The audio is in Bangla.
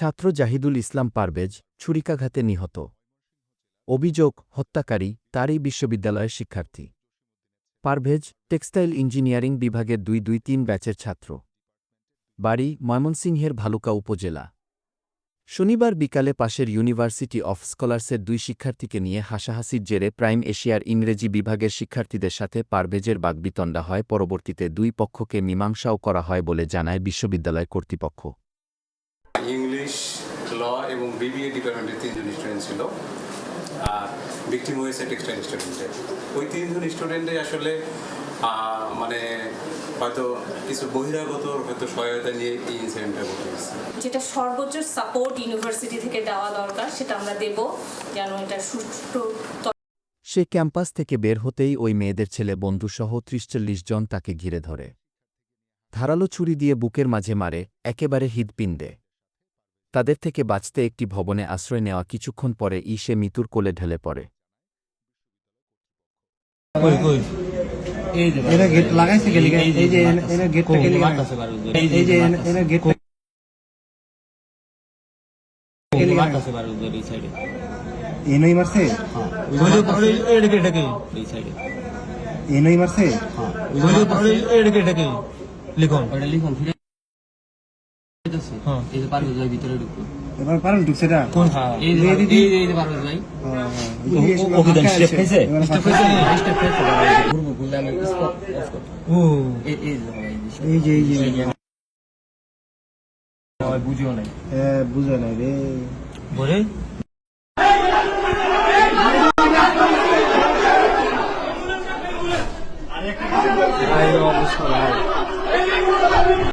ছাত্র জাহিদুল ইসলাম পারভেজ ছুরিকাঘাতে নিহত। অভিযোগ, হত্যাকারী তারই বিশ্ববিদ্যালয়ের শিক্ষার্থী। পারভেজ টেক্সটাইল ইঞ্জিনিয়ারিং বিভাগের ২-২-৩ ব্যাচের ছাত্র। বাড়ি ময়মনসিংহের ভালুকা উপজেলা। শনিবার বিকালে পাশের ইউনিভার্সিটি অফ স্কলার্সের ২ শিক্ষার্থীকে নিয়ে হাসাহাসির জেরে প্রাইম এশিয়ার ইংরেজি বিভাগের শিক্ষার্থীদের সাথে পারভেজের বাগ্বিতণ্ডা হয়। পরবর্তীতে ২ পক্ষকে মীমাংসাও করা হয় বলে জানায় বিশ্ববিদ্যালয় কর্তৃপক্ষ। ইংলিশ, ল এবং বিবিএ ডিপার্টমেন্টের ৩ জন স্টুডেন্ট ছিল, আর ভিকটিম হয়েছে টেক্সটাইল স্টুডেন্টে। ওই ৩ জন স্টুডেন্টে আসলে মানে হয়তো কিছু বহিরাগত হয়তো সহায়তা নিয়ে এই ইনসিডেন্টটা ঘটেছে। যেটা সর্বোচ্চ সাপোর্ট ইউনিভার্সিটি থেকে দেওয়া দরকার সেটা আমরা দেব, যেন এটা সুষ্ঠু। সে ক্যাম্পাস থেকে বের হতেই ওই মেয়েদের ছেলে বন্ধুসহ ৩০-৪০ জন তাকে ঘিরে ধরে। ধারালো ছুরি দিয়ে বুকের মাঝে মারে, একেবারে হৃৎপিণ্ডে। তাদের থেকে বাঁচতে একটি ভবনে আশ্রয় নেওয়া কিছুক্ষণ পরে সে মৃত্যুর কোলে ঢলে পড়ে। এরা গেট লাগাইছে গেলি, এই যে এরা গেটটা গেলি মারতাছে পারে, এই যে এরা গেটটা গেলি মারতাছে পারে এই সাইডে এনই মারছে। হ্যাঁ ওই এটাকে এই সাইডে এনই মারছে। হ্যাঁ ওই এটাকে লিখন, ওটা লিখন ফিরে যাচ্ছে। হ্যাঁ এই যে পারবে যাই ভিতরে ঢুকো, এবার পারুন ঢুকছে এটা কোন? হ্যাঁ এই যে পারবে যাই। ওকে দেন স্টেপ খাইছে, স্টেপ খাইছে ঘুরবো ঘুরলে আমি স্পট অফ করব। ও এই যে বুঝিও নাই, বুঝো নাই রে বলে অবস্থা।